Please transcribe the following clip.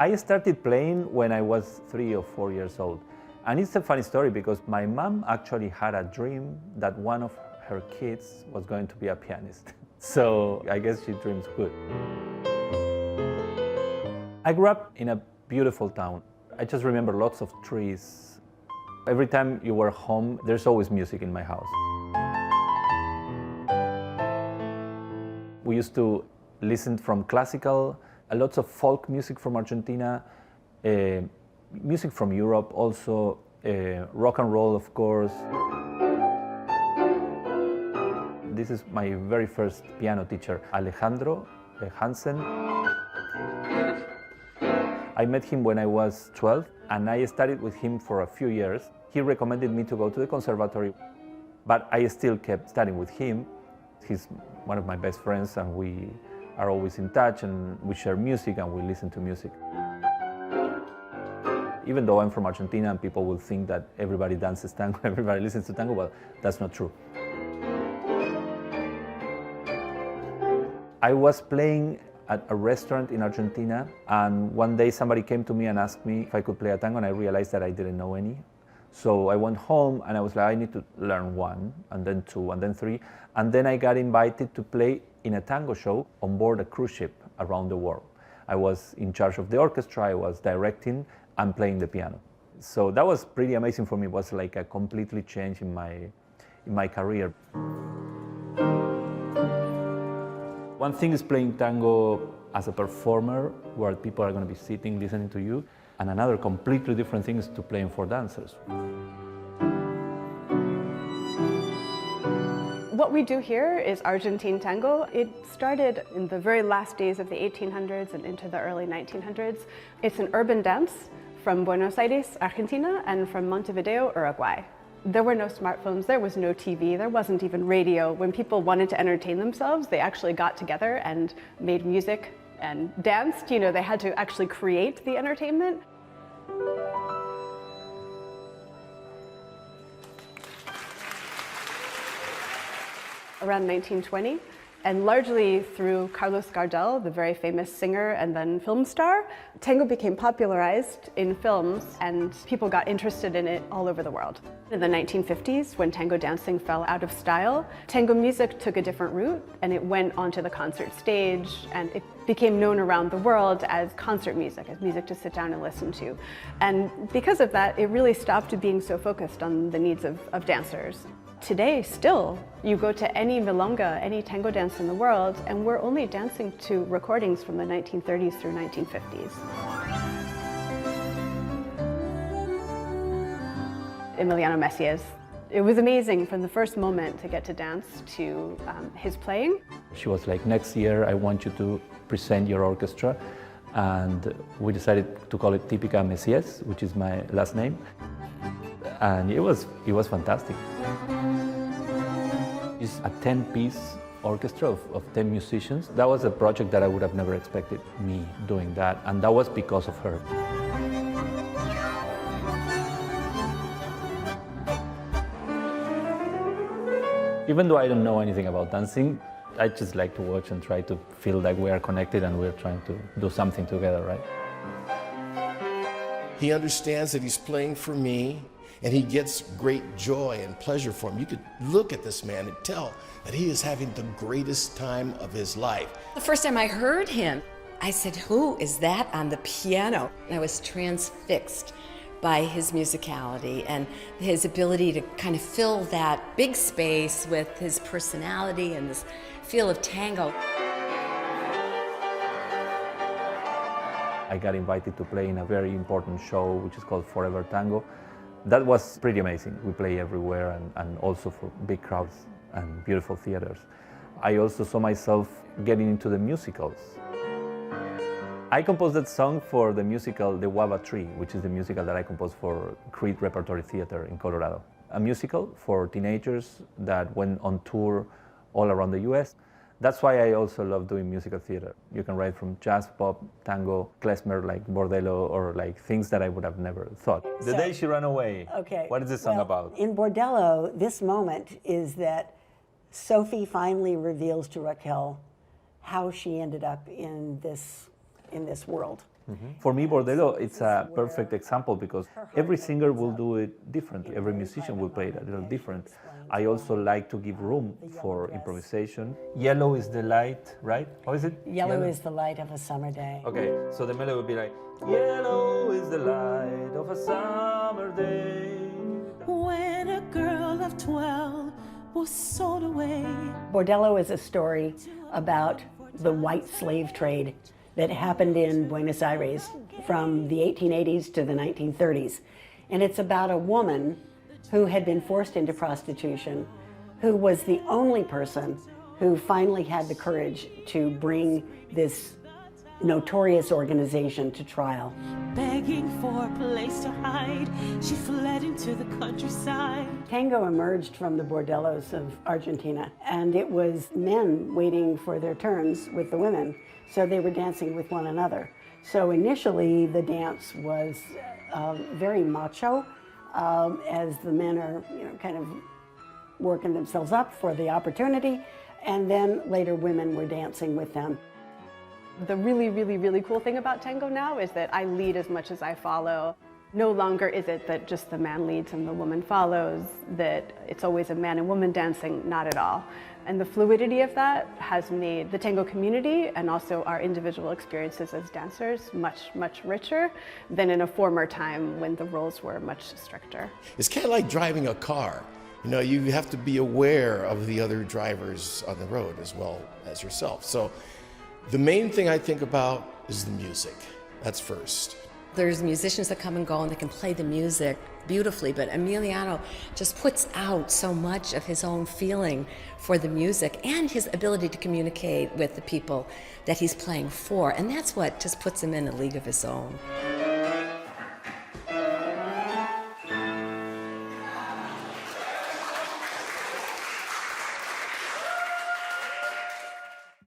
I started playing when I was 3 or 4 years old. And it's a funny story because my mom actually had a dream that one of her kids was going to be a pianist. So I guess she dreams good. I grew up in a beautiful town. I just remember lots of trees. Every time you were home, there's always music in my house. We used to listen from classical, lots of folk music from Argentina, music from Europe also, rock and roll, of course. This is my very first piano teacher, Alejandro Hansen. I met him when I was 12, and I studied with him for a few years. He recommended me to go to the conservatory, but I still kept studying with him. He's one of my best friends, and we are always in touch, and we share music, and we listen to music. Even though I'm from Argentina and people will think that everybody dances tango, everybody listens to tango, well, that's not true. I was playing at a restaurant in Argentina, and one day somebody came to me and asked me if I could play a tango, and I realized that I didn't know any. So I went home and I was like, I need to learn one, and then two, and then three. And then I got invited to play in a tango show on board a cruise ship around the world. I was in charge of the orchestra, I was directing and playing the piano. So that was pretty amazing for me. It was like a completely change in my career. One thing is playing tango as a performer, where people are going to be sitting, listening to you, and another completely different thing is to playing for dancers. What we do here is Argentine tango. It started in the very last days of the 1800s and into the early 1900s. It's an urban dance from Buenos Aires, Argentina, and from Montevideo, Uruguay. There were no smartphones, there was no TV, there wasn't even radio. When people wanted to entertain themselves, they actually got together and made music and danced. You know, they had to actually create the entertainment. Around 1920, and largely through Carlos Gardel, the very famous singer and then film star, tango became popularized in films and people got interested in it all over the world. In the 1950s, when tango dancing fell out of style, tango music took a different route and it went onto the concert stage, and it became known around the world as concert music, as music to sit down and listen to. And because of that, it really stopped being so focused on the needs of dancers. Today, still, you go to any milonga, any tango dance in the world, and we're only dancing to recordings from the 1930s through 1950s. Emiliano Messiez. It was amazing from the first moment to get to dance to his playing. She was like, next year I want you to present your orchestra, and we decided to call it Típica Messiez, which is my last name, and it was fantastic. It's a 10-piece orchestra of 10 musicians. That was a project that I would have never expected me doing that, and that was because of her. Even though I don't know anything about dancing, I just like to watch and try to feel like we are connected and we're trying to do something together, right? He understands that he's playing for me, and he gets great joy and pleasure for him. You could look at this man and tell that he is having the greatest time of his life. The first time I heard him, I said, who is that on the piano? And I was transfixed by his musicality and his ability to kind of fill that big space with his personality and this feel of tango. I got invited to play in a very important show, which is called Forever Tango. That was pretty amazing. We play everywhere and also for big crowds and beautiful theaters. I also saw myself getting into the musicals. I composed that song for the musical The WHYY, which is the musical that I composed for Creed Repertory Theater in Colorado. A musical for teenagers that went on tour all around the US. That's why I also love doing musical theater. You can write from jazz, pop, tango, klezmer, like Bordello, or like things that I would have never thought. The Day She Ran Away. Okay. What is this song about? In Bordello, this moment is that Sophie finally reveals to Raquel how she ended up in this world. For me, Bordello, it's a perfect example because every singer will do it differently. Every musician will play it a little different. I also like to give room for improvisation. Yellow is the light, right? How is it? Yellow is the light of a summer day. Okay, so the melody would be like, yellow is the light of a summer day. When a girl of 12 was sold away. Bordello is a story about the white slave trade that happened in Buenos Aires from the 1880s to the 1930s. And it's about a woman who had been forced into prostitution, who was the only person who finally had the courage to bring this notorious organization to trial. Begging for a place to hide, she fled into the countryside. Tango emerged from the bordellos of Argentina, and it was men waiting for their turns with the women, so they were dancing with one another. So initially the dance was very macho, as the men are kind of working themselves up for the opportunity, and then later women were dancing with them. The really, really, really cool thing about tango now is that I lead as much as I follow. No longer is it that just the man leads and the woman follows, that it's always a man and woman dancing, not at all. And the fluidity of that has made the tango community and also our individual experiences as dancers much, much richer than in a former time when the roles were much stricter. It's kind of like driving a car. You have to be aware of the other drivers on the road as well as yourself. So the main thing I think about is the music. That's first. There's musicians that come and go and they can play the music beautifully, but Emiliano just puts out so much of his own feeling for the music and his ability to communicate with the people that he's playing for, and that's what just puts him in a league of his own.